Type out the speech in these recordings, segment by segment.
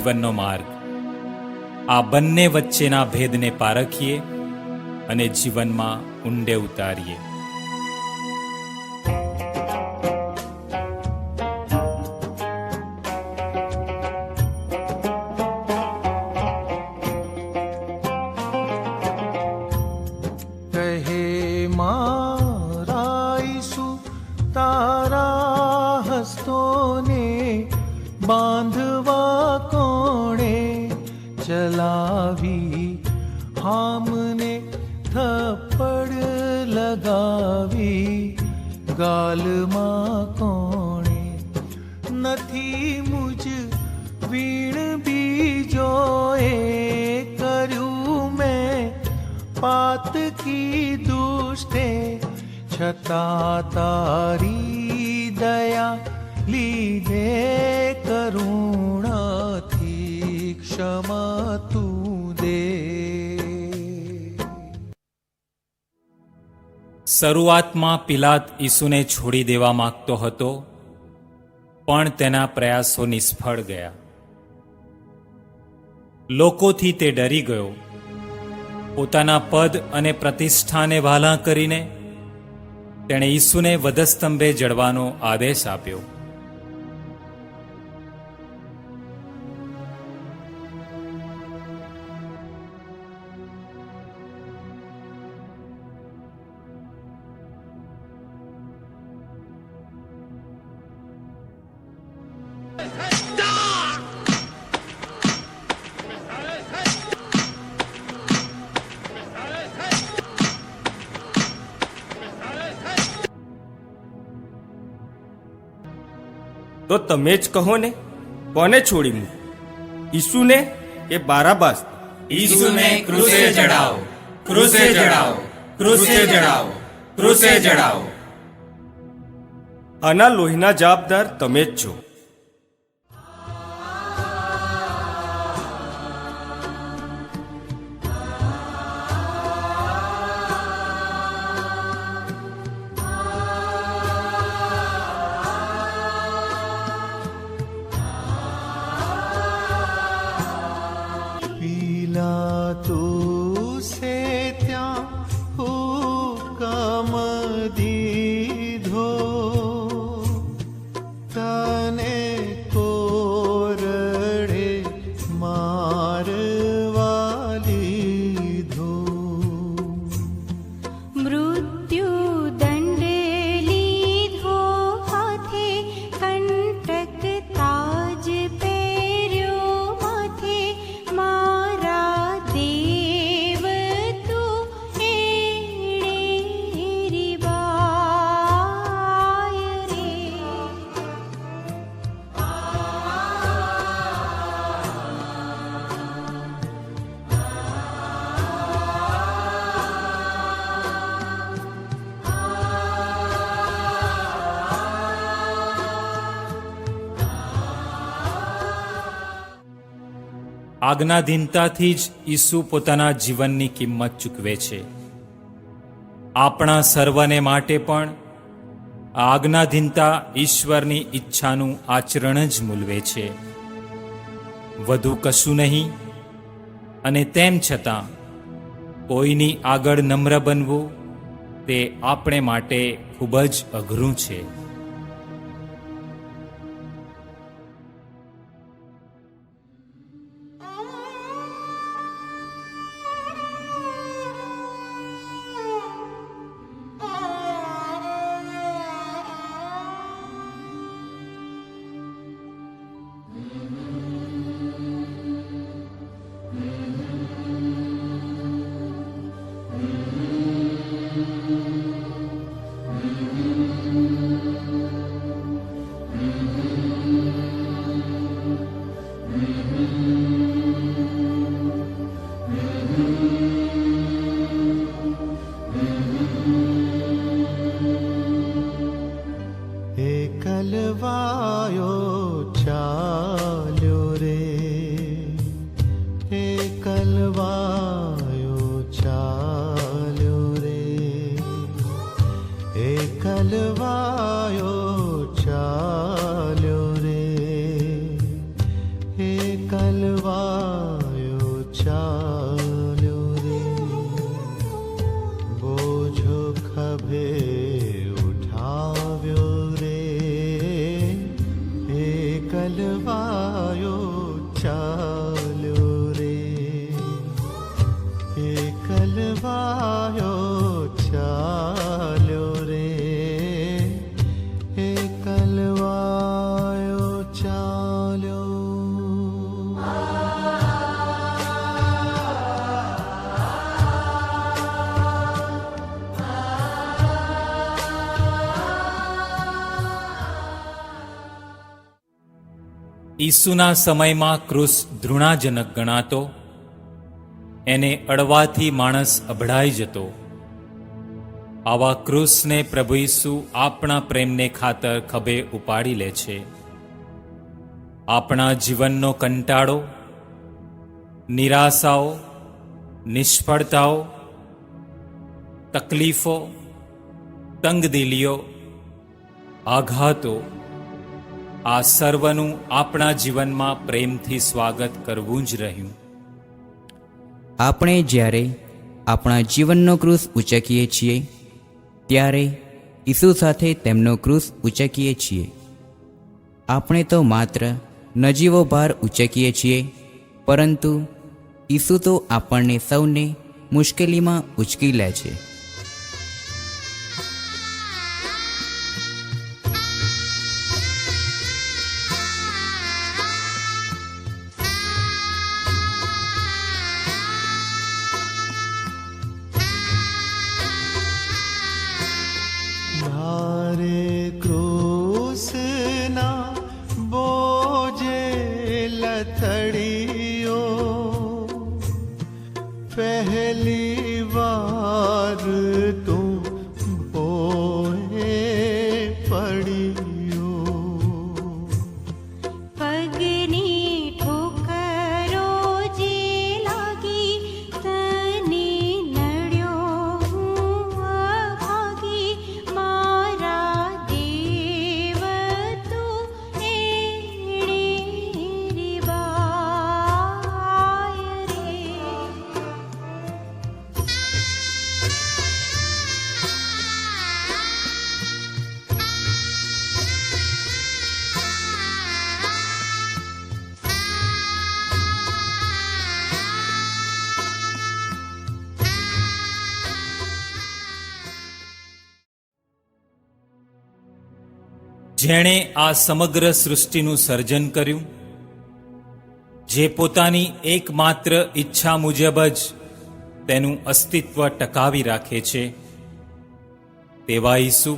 જીવનનો માર્ગ. આ બંને વચ્ચેના ભેદને પારખીએ અને જીવનમાં ઊંડે ઉતારીએ. બાંધવા કોણે ચલાવી, હામને થપ્પડ લગાવી, ગાલમાં કોણે નથી મુજ વીણ બીજોએ કર્યું મેં પાતકી દુષ્ટે, છતાં તારી દયા લીધે કરુણાથી ક્ષમા તું દે. શરૂઆતમાં પિલાત ઈસુને છોડી દેવા માંગતો હતો, પણ તેના પ્રયાસો નિષ્ફળ ગયા. લોકોથી તે ડરી ગયો. પોતાના પદ અને પ્રતિષ્ઠાને વહાલા કરીને તેણે ઈસુને વધસ્તંભે જડવાનો આદેશ આપ્યો. તો તમે જ કહો ને, કોને છોડી મૂક, ઈસુને કે બારાબાસ? ઈસુને ક્રૂસે ચડાવો, ક્રૂસે ચડાવો, ક્રૂસે ચડાવો, ક્રૂસે ચડાવો. આના લોહીના જવાબદાર તમે જ છો. તું સે ત્યાં હુકમ દીધો, તને કોરડે મારવા લીધો. મૃત્યુ દંડ લીધો હાથે, કંટક તાજ પહેર્યો માથે, મારા દેવ તું એળે બાય રે. આજ્ઞાધીનતાથી જ ઈસુ પોતાના જીવનની કિંમત ચૂકવે છે. આપણા સર્વને માટે પણ આ આજ્ઞાધીનતા ઈશ્વરની ઈચ્છાનું આચરણ જ મૂલવે છે, વધુ કશું નહીં. અને તેમ છતાં કોઈની આગળ નમ્ર બનવું તે આપણે માટે ખૂબ જ અઘરું છે. કલવાયો ચાલ્યો રે, એ કલ કલવાયો ચાલ્યો રે, બોજો ખભે ઉઠાવ્યો રે, એ કલવાયો ચાલ્યો રે, એ કલવાયો ચાલ્યો રે, એ કલવાયો ચાલ્યો. ઈસુના સમયમાં ક્રૂસ ધૃણાજનક ગણાતો, એને અડવાથી માણસ અભડાઈ જતો. આવા ક્રૂસને પ્રભુ ઈસુ આપણા પ્રેમને ખાતર ખભે ઉપાડી લે છે. આપણા જીવનનો કંટાળો, નિરાશાઓ, નિષ્ફળતાઓ, તકલીફો, તંગદિલીઓ, આઘાતો, આ સર્વનું આપણા જીવનમાં પ્રેમથી સ્વાગત કરવું જ રહ્યું. આપણે જ્યારે આપણા જીવનનો ક્રૂસ ઉચકીએ છીએ ત્યારે ઈસુ સાથે તેમનો ક્રૂસ ઉચકીએ છીએ. આપણે તો માત્ર નજીવો ભાર ઉચકીએ છીએ, પરંતુ ઈસુ તો આપણને સૌને મુશ્કેલીમાં ઉચકી લે છે. મારે ક્રૂસના બોજે લથડીઓ પહેલી વાર તું બોએ પડ્યો. પગની ઠોકરો જે લાગી, તને નડ્યો હું અભાગી, મારા દેવ તું એણે રીબાય રે. જેણે આ સમગ્ર સૃષ્ટિનું સર્જન કર્યું, જે પોતાની એકમાત્ર ઈચ્છા મુજબ જ તેનું અસ્તિત્વ ટકાવી રાખે છે, તેવા ઈસુ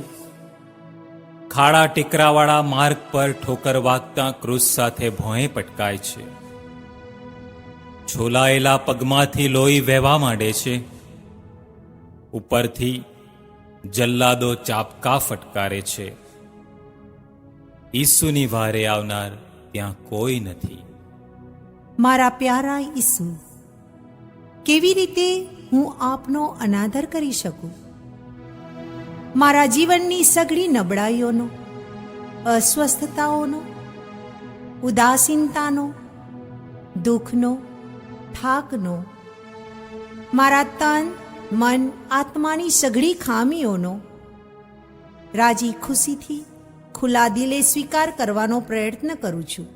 ખાડા ટેકરાવાળા માર્ગ પર ઠોકર વાગતા ક્રૂસ સાથે ભોંય પટકાય છે. છોલાયેલા પગમાંથી લોહી વહેવા માંડે છે. ઉપરથી જલ્લાદો ચાપકા ફટકારે છે. ઈસુની વારે આવનાર ત્યાં કોઈ નથી. મારા પ્યારા ઈસુ, કેવી રીતે હું આપનો અનાદર કરી શકું? મારા જીવનની સઘળી નબળાઈઓનો, અસ્વસ્થતાઓનો, ઉદાસીનતાનો, દુઃખનો, થાકનો, મારા તન, મન, આત્માની સઘળી ખામીઓનો રાજી ખુશીથી ખુલ્લા દિલે સ્વીકાર કરવાનો પ્રયત્ન કરું છું,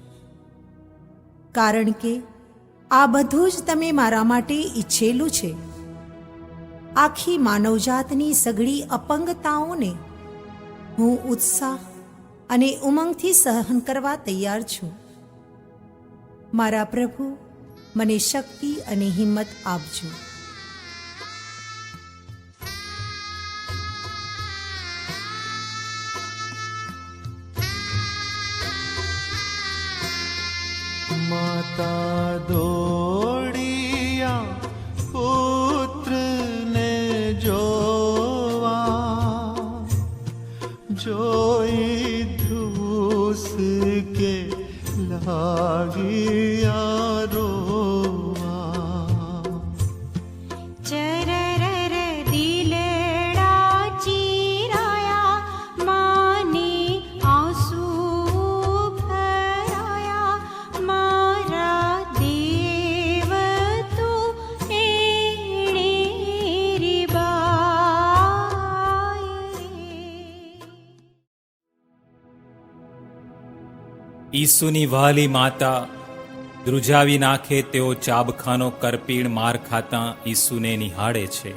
કારણ કે આ બધું જ તમે મારા માટે ઈચ્છેલું છે. આખી માનવજાતની સઘળી અપંગતાઓને હું ઉત્સાહ અને ઉમંગથી સહન કરવા તૈયાર છું. મારા પ્રભુ, મને શક્તિ અને હિંમત આપજો. માતા દોડિયા પુત્રને જોવા, જોઈ ધ્રુસ કે લાગિયા રોવા. ચરર દિલડા ચીરાયા, માને આંસુ ભરાયા, મારા ઈસુની વહાલી માતા ધ્રુજાવી નાખે તેઓ ચાબખાનો કરપીણ માર ખાતા ઈસુને નિહાળે છે.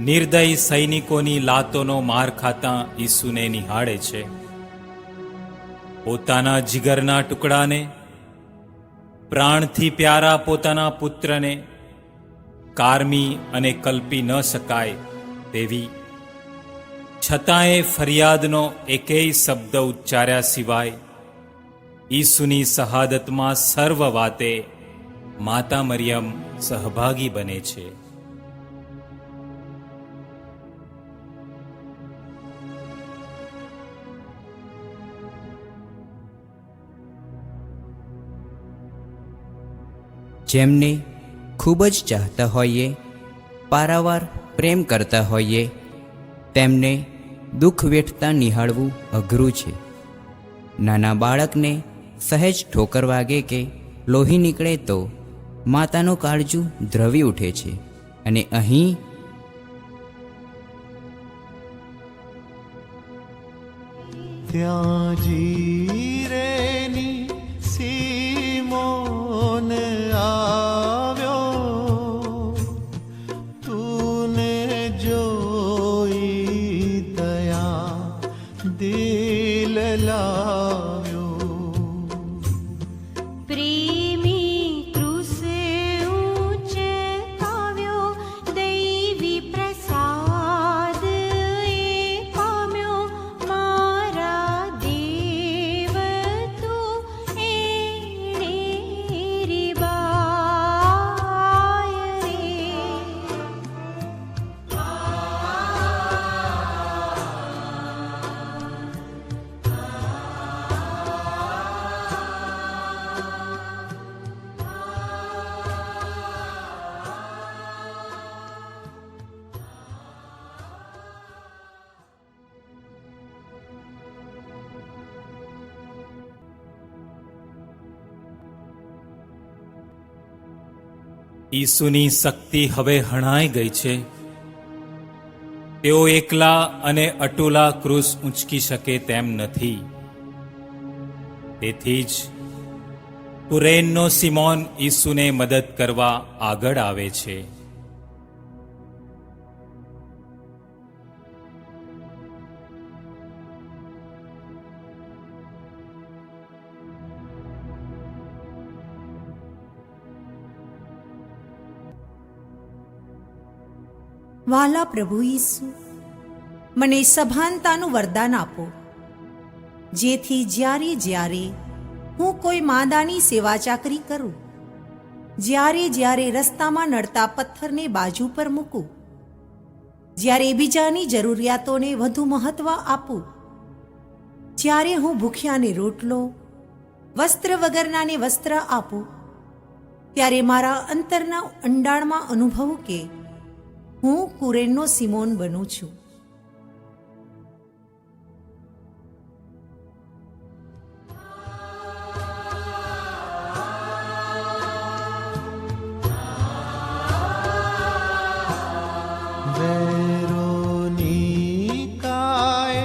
નિર્દય સૈનિકોની લાતોનો માર ખાતા ઈસુને નિહાળે છે. પોતાના જીગરના ટુકડાને, પ્રાણથી પ્યારા પોતાના પુત્રને કારમી અને કલ્પી ન શકાય તેવી છતાંય ફરિયાદનો એકેય શબ્દ ઉચ્ચાર્યા સિવાય ઈસુની શહાદતમાં સર્વ વાતે માતા મરિયમ સહભાગી બને છે. જેમને ખૂબ જ ચાહતા હોઈએ, પારાવાર પ્રેમ કરતા હોઈએ, તેમને દુઃખ વેઠતા નિહાળવું અઘરું છે. નાના બાળકને સહેજ ઠોકર વાગે કે લોહી નીકળે તો માતાનું કાળજું દ્રવી ઉઠે છે. અને અહીં ત્યાં જીરેની સીમોન આવ્યો, તુને જોઈ દયા દિલ લાવ્યો. પ્રેમી ક્રૂસે ઊંચકાવ્યો, દૈવી પ્રસાદ એ પામ્યો. મારા દેવ તું એણે રીબાય રે. ઈસુની શક્તિ હવે હણાઈ ગઈ છે. તેઓ એકલા અને અટુલા ક્રૂસ ઊંચકી શકે તેમ નથી. તેથી જ કુરેનનો સિમોન ઈસુને મદદ કરવા આગળ આવે છે. વાલા પ્રભુ ઈસુ, મને સભાનતાનું વરદાન આપો, જેથી જ્યારે જ્યારે હું કોઈ માંદાની સેવા ચાકરી કરું, જ્યારે જ્યારે રસ્તામાં નડતા પથ્થરને બાજુ પર મૂકું, જ્યારે બીજાની જરૂરિયાતોને વધુ મહત્વ આપું, જ્યારે હું ભૂખ્યાને રોટલો, વસ્ત્ર વગરનાને વસ્ત્ર આપું, ત્યારે મારા અંતરના ઊંડાણમાં અનુભવું કે હું કુરેનનો સિમોન બનું છું. વેરોનિકાએ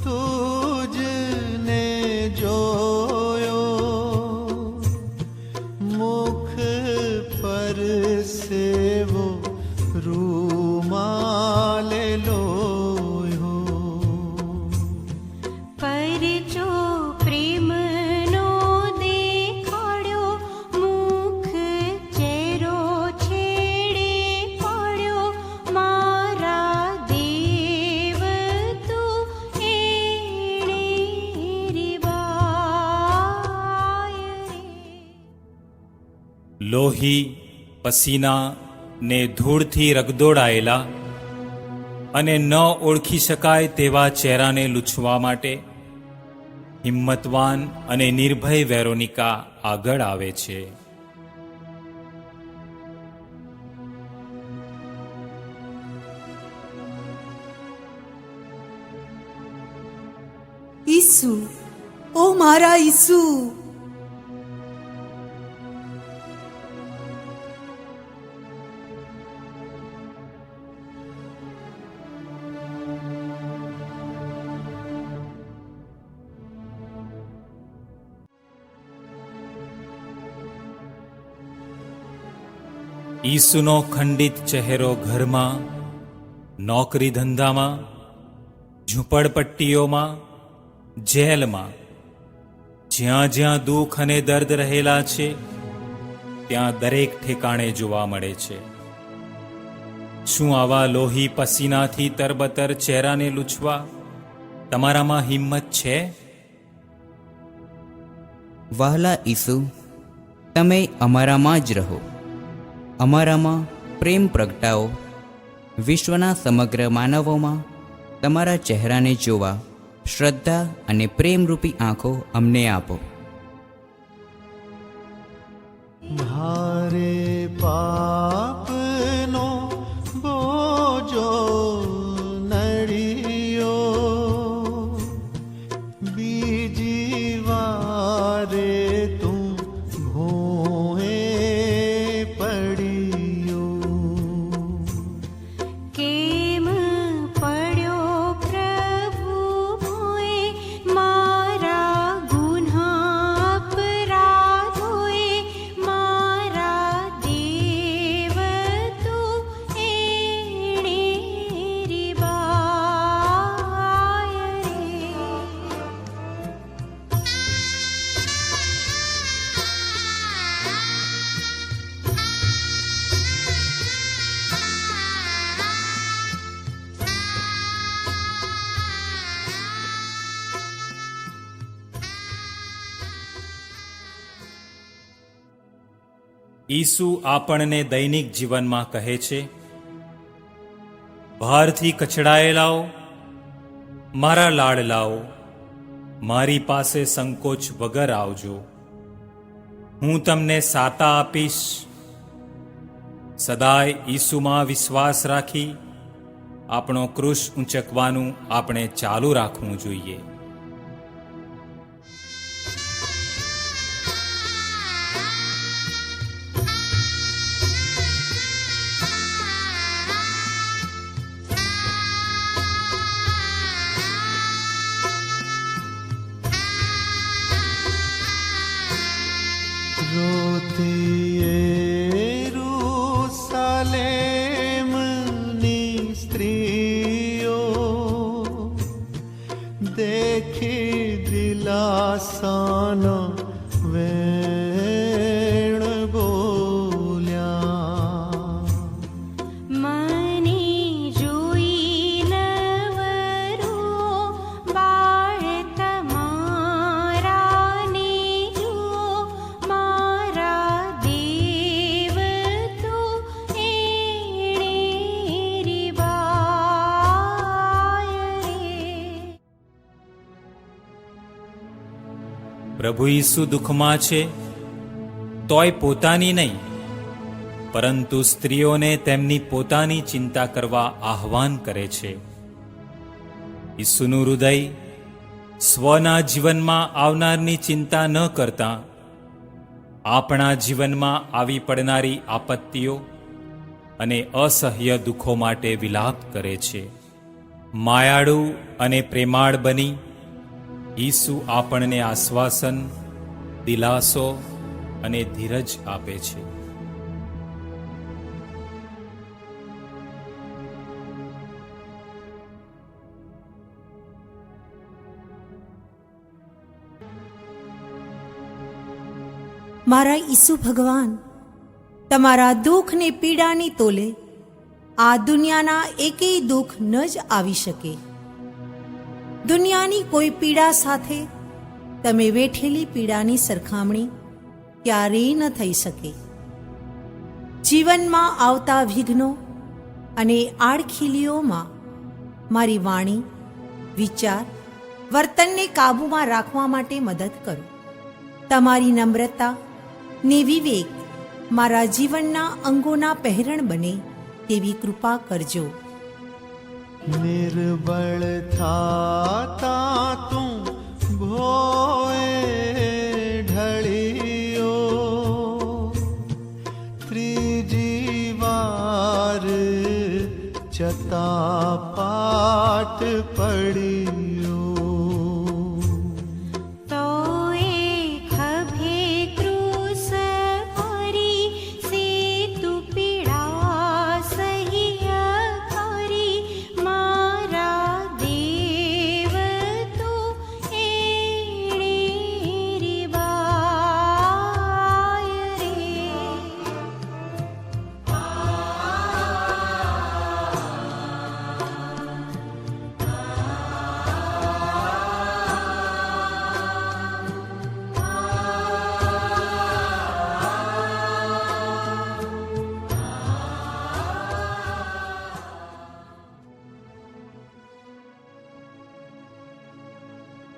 તુજને જોયો, મુખ પર સેવો રૂમાલે લોયો. પરચો પ્રેમનો દેખાડ્યો, મુખ ચહેરો છેડે પાડ્યો. મારા દેવ તું એણે રીબાય રે. લોહી, પસીના ને ધૂળથી રગદોળાયેલા અને ન ઓળખી શકાય તેવા ચહેરાને લૂછવા માટે હિંમતવાન અને નિર્ભય વેરોનિકા આગળ આવે છે. ઈસુ, ઓ મારા ઈસુ, ઈસુનો ખંડિત ચહેરો ઘરમાં, નોકરી ધંધામાં, ઝૂંપડપટ્ટીઓમાં, જેલમાં, જ્યાં જ્યાં દુઃખ અને દર્દ રહેલા છે ત્યાં દરેક ઠેકાણે જોવા મળે છે. શું આવા લોહી પસીનાથી તરબતર ચહેરાને લૂછવા તમારામાં હિંમત છે? વહાલા ઈસુ, તમે અમારામાં જ રહો, અમારામાં પ્રેમ પ્રગટાવો. વિશ્વના સમગ્ર માનવોમાં તમારા ચહેરાને જોવા શ્રદ્ધા અને પ્રેમરૂપી આંખો અમને આપો. ભારે પાપનો બોજો નડિયો, બીજી વારે તું ભોએ પડ્યો. કેમ પડ્યો પ્રભુ ભોએ, મારા ગુન્હા અપરાધોએ, મારા દેવ તું એણે રીબાય રે. ઈસુ આપણને દૈનિક જીવનમાં કહે છે, ભારથી કચડાયેલાઓ, મારા લાડલાઓ, મારી પાસે સંકોચ વગર આવજો, હું તમને સાતા આપીશ. સદાય ઈસુમાં વિશ્વાસ રાખી આપણો ક્રૂસ ઊંચકવાનું આપણે ચાલુ રાખવું જોઈએ. રોતી યરૂશલેમની સ્ત્રીઓ, દેખી દિલાસાનો વેણ બોલ્યા. મને જોઈ નવરો બાળ તમારાને જુઓ, મારા દેવ તું એણે રીબાય રે. પ્રભુ ઈસુ દુઃખમાં છે, તોય પોતાની નહીં, પરંતુ સ્ત્રીઓને તેમની પોતાની ચિંતા કરવા આહ્વાન કરે છે. ઈસુનું હૃદય સ્વના જીવનમાં આવનારની ચિંતા ન કરતા આપણા જીવનમાં આવી પડનારી આપત્તિઓ અને અસહ્ય દુઃખો માટે વિલાપ કરે છે. માયાળુ અને પ્રેમાળ બની ઈસુ આપણને આશ્વાસન, દિલાસો અને ધીરજ આપે છે. મારા ઈસુ ભગવાન, તમારા દુઃખ ને પીડાની તોલે આ દુનિયાના એકેય દુઃખ ન જ આવી શકે. દુનિયાની કોઈ પીડા સાથે તમે વેઠેલી પીડાની સરખામણી ક્યારેય ન થઈ શકે. જીવનમાં આવતા વિઘ્નો અને આડખીલીઓમાં મારી વાણી, વિચાર, વર્તનને કાબૂમાં રાખવા માટે મદદ કરો. તમારી નમ્રતા ને વિવેક મારા જીવનના અંગોના પહેરણ બને તેવી કૃપા કરજો. નિર્બળ થાતા તું ભોએ ઢળિયો, ત્રીજી વાર ચતાપાટ પડ્યો. તોય ખભે ક્રૂસ ભરી સે તું પીડા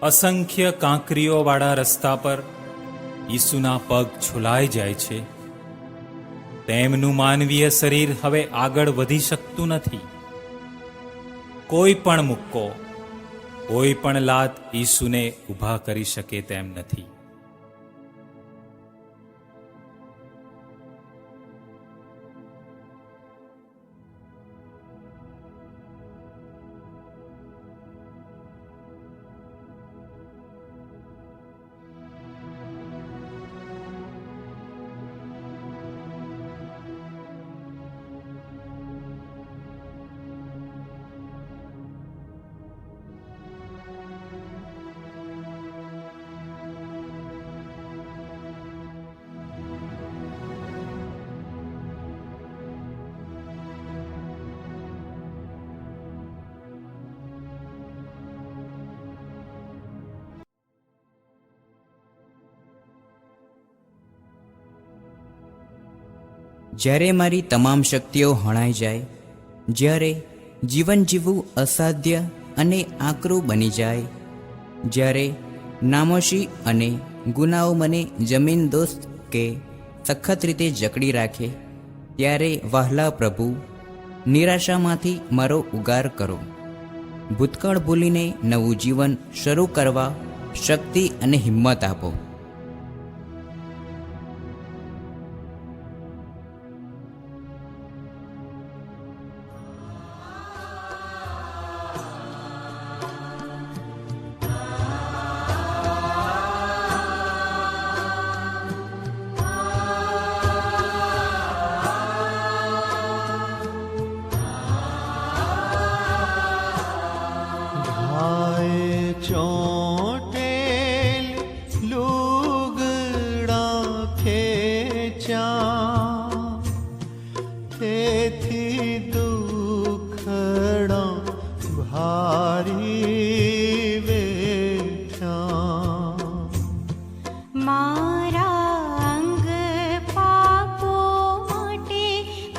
અસંખ્ય કાંકરીઓવાળા રસ્તા પર ઈસુના પગ છોલાઈ જાય છે, તેમનું માનવીય શરીર હવે આગળ વધી શકતું નથી. કોઈ પણ મુક્કો, કોઈ પણ લાત ઈસુને ઊભા કરી શકે તેમ નથી. જ્યારે મારી તમામ શક્તિઓ હણાઈ જાય, જ્યારે જીવન જીવવું અસાધ્ય અને આકરું બની જાય, જ્યારે નામોશી અને ગુનાઓ મને જમીન દોસ્ત કે સખત રીતે જકડી રાખે, ત્યારે વહાલા પ્રભુ, નિરાશામાંથી મારો ઉગાર કરો. ભૂતકાળ ભૂલીને નવું જીવન શરૂ કરવા શક્તિ અને હિંમત આપો. ચોટેલ લુગડા ખેંચ્યા, તેથી દુખડા ભારી વેઠ્યા. મારા અંગ પાપો માટે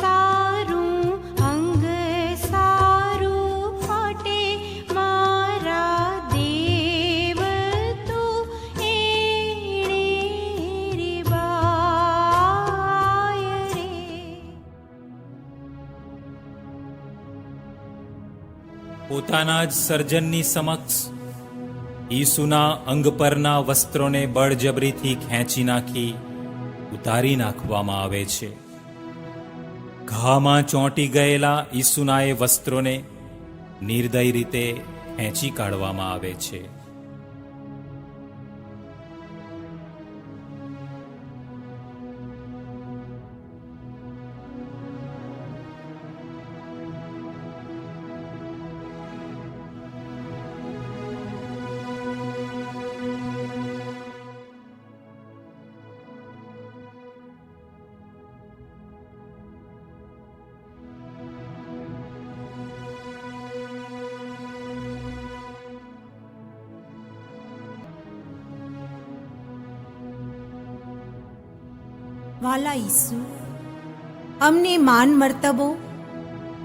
તારું અંગ સારું ફાટે, મારા દેવ તું એણે રે બાય રે. પોતાના જ સર્જનની સમક્ષ ઈસુના અંગ પરના વસ્ત્રોને બળજબરીથી ખેંચી નાખી ઉતારી નાખવામાં આવે છે. ઘામાં ચોંટી ગયેલા ઈસુના એ વસ્ત્રોને નિર્દય રીતે ખેંચી કાઢવામાં આવે છે. વાલા ઈસુ, અમને માન મર્તબો,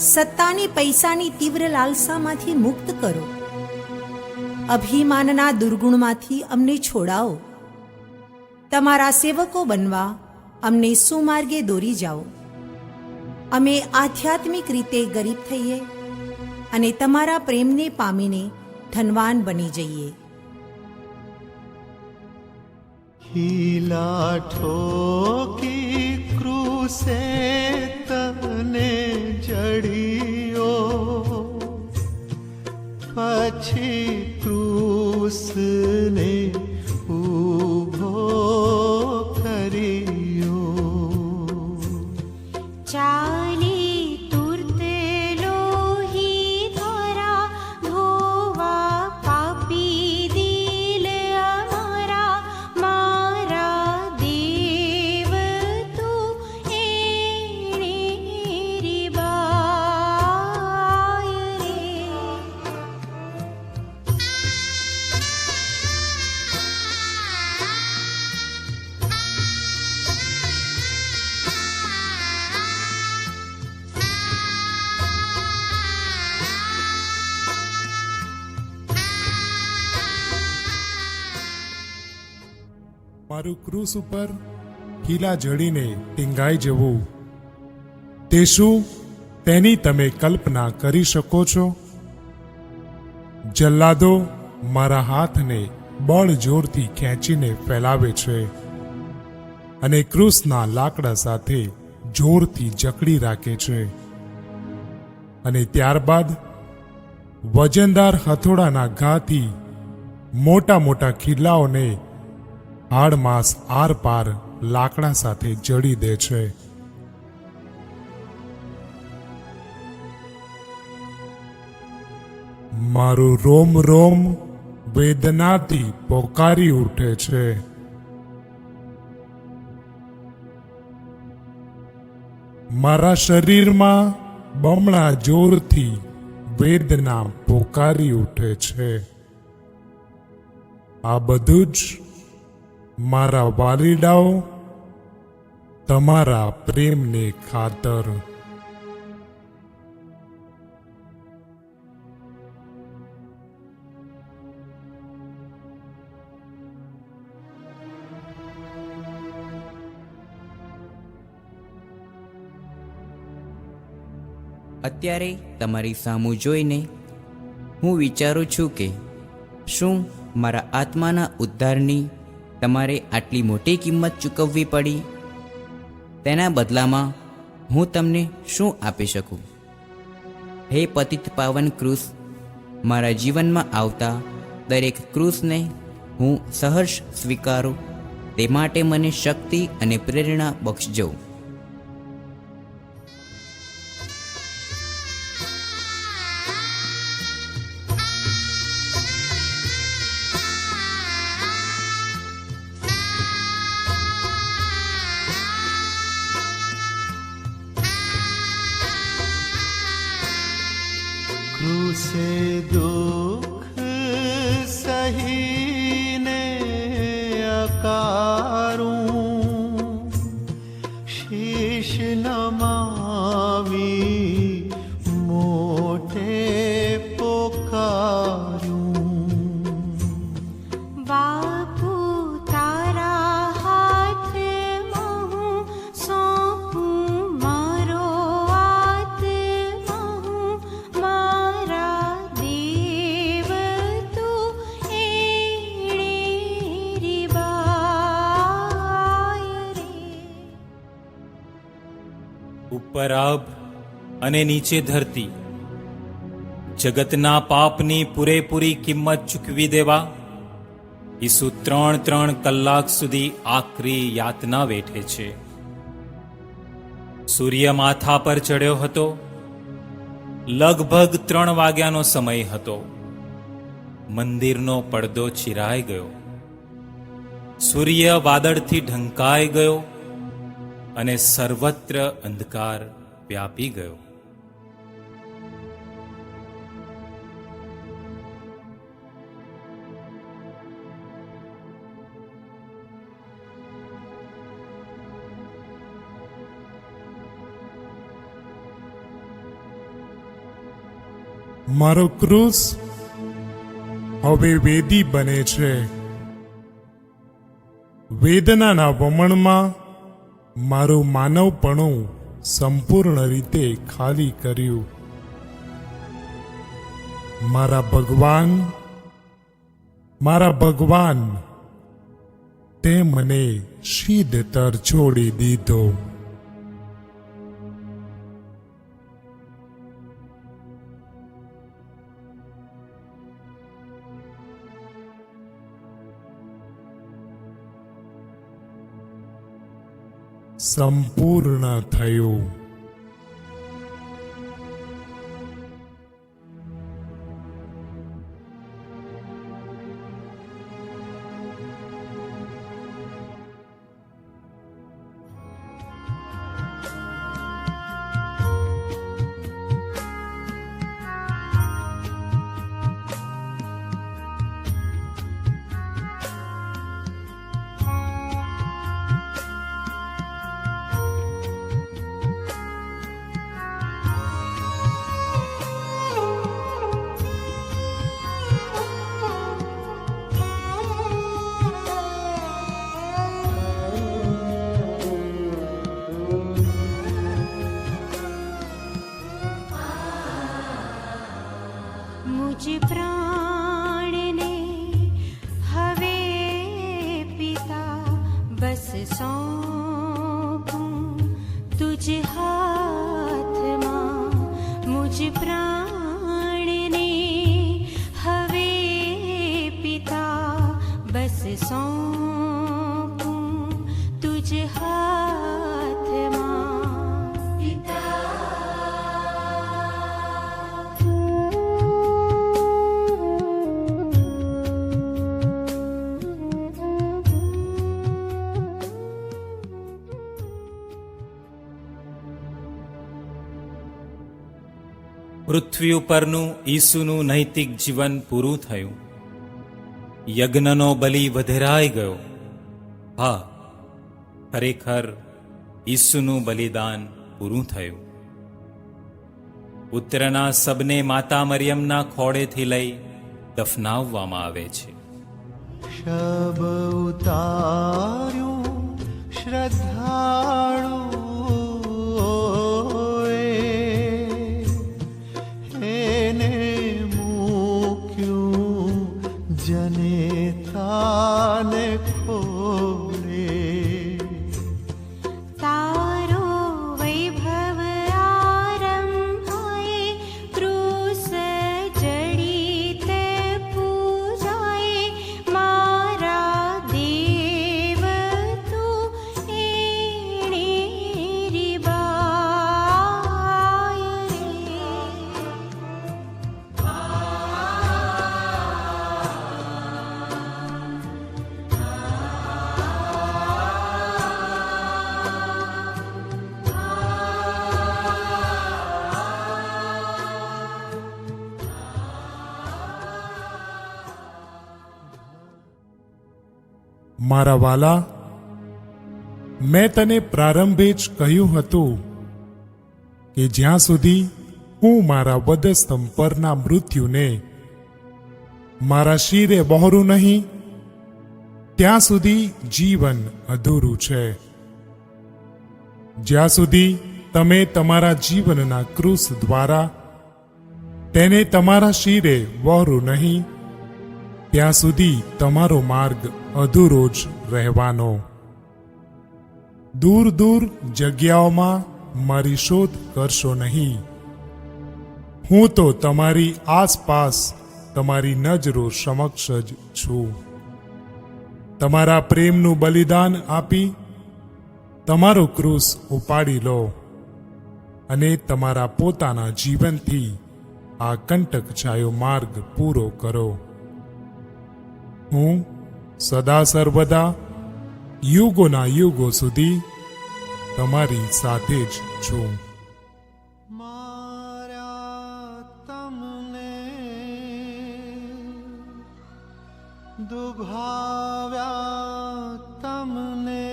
સત્તાની પૈસાની તીવ્ર લાલસામાંથી મુક્ત કરો. અભિમાનના દુર્ગુણમાંથી અમને છોડાવો. તમારા સેવકો બનવા અમને સુમાર્ગે દોરી જાઓ. અમે આધ્યાત્મિક રીતે ગરીબ થઈએ અને તમારા પ્રેમને પામીને ધનવાન બની જઈએ. हीला ठोकी क्रूसे तने जड़ियो, પછી ક્રૂસને ઊભો કર્યો. ચાલી તુર્ત લોહી ધરા ધોવા પાપી દિલ અમારા, મારા દેવ મારું ક્રૂસ ઉપર ખીલા જડીને ટીંગાઈ જવું, તે શું તેની તમે કલ્પના કરી શકો છો? જલ્લાદો મારા હાથને બળ જોરથી ખેંચીને ફેલાવે છે અને ક્રૂસના લાકડા સાથે જોરથી જકડી રાખે છે, અને ત્યારબાદ વજનદાર હથોડાના ઘાથી મોટા મોટા ખીલાઓને હાડમાંસ આર પાર લાકડા સાથે જડી દે છે. મારું રોમ રોમ વેદનાથી પોકારી ઉઠે છે. મારા શરીરમાં બમણા જોરથી વેદના પોકારી ઉઠે છે. આ બધું જ મારા વાલીડાઓ તમારા પ્રેમને ખાતર. અત્યારે તમારી સામું જોઈને હું વિચારું છું કે શું મારા આત્માના ઉદ્ધારની તમારે આટલી મોટી કિંમત ચૂકવવી પડી? તેના બદલામાં હું તમને શું આપી શકું? હે પતિત પાવન ક્રૂસ, મારા જીવનમાં આવતા દરેક ક્રૂસને હું સહર્ષ સ્વીકારું, તે માટે મને શક્તિ અને પ્રેરણા બક્ષજો. क्रूसे दुख सहीने अकारूं, शीश नमावी मोटे पोकारूं. बापू तारा हाथમાં હું સોંપું મારો આત્મા, હું મારા દેવ તું એળે બાય રે. ઉપર આબ અને નીચે ધરતી, જગતના પાપની પૂરેપૂરી કિંમત ચૂકવી દેવા ઈસુ 3 કલાક સુધી આકરી યાતના વેઠે છે. સૂર્ય માથા પર ચડ્યો હતો. લગભગ 3 વાગ્યાનો સમય હતો. મંદિરનો પડદો ચિરાઈ ગયો. સૂર્ય વાદળથી ઢંકાઈ ગયો અને સર્વત્ર અંધકાર વ્યાપી ગયો. મારો ક્રૂસ હવે વેદી બને છે. વેદનાના વમણમાં મારું માનવપણું સંપૂર્ણ રીતે ખાલી કર્યું. મારા ભગવાન, તે મને શીધતર છોડી દીધો. સંપૂર્ણ થયું. तुझ हाथમાં મુજ પ્રાણને હવે પિતા બસ સોંપું तुझ हाथમાં પિતા। પૃથ્વી ઉપરનું ઈસુનું નૈતિક જીવન પૂરું થયું. યજ્ઞનો બલિ વધેરાઈ ગયો. હા, ખરેખર ઈસુનું બલિદાન પૂરું થયું. પુત્રના શબને માતા મરિયમના ખોળેથી લઈ દફનાવવામાં આવે છે. શબ ઉતાર્યું શ્રદ્ધાળુઓએ, એને મૂક્યું જનેતાને ખોળે। તારો વૈભવ આરંભાએ ક્રૂસ જડિત પૂજાએ મારા દેવ તું એણે રીબાય રે। મારા વાલા, મેં તને પ્રારંભે જ કહ્યું હતું કે જ્યાં સુધી હું મારા વધસ્તંભ પરના મૃત્યુને મારા શિરે વહોરું નહીં, ત્યાં સુધી જીવન અધૂરું છે। જ્યાં સુધી તમે તમારા જીવનના ક્રૂસ દ્વારા તેને તમારા શિરે વહોરું નહીં, ત્યાં સુધી તમારો માર્ગ અધૂરો જ રહેવાનો। દૂર દૂર જગ્યાઓમાં મારી શોધ કરશો નહીં, હું તો તમારી આસપાસ તમારી નજરો સમક્ષ જ છું। તમારા પ્રેમનું બલિદાન આપી તમારો ક્રૂસ ઉપાડી લો અને તમારા પોતાના જીવનથી આ કંટક છાયો માર્ગ પૂરો કરો। હું સદા સર્વદા યુગોના યુગો સુધી તમારી સાથે જ છું। મારા તમને દુભાવ્યા, તમને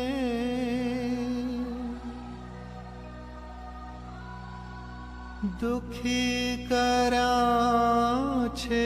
દુખી કર્યા છે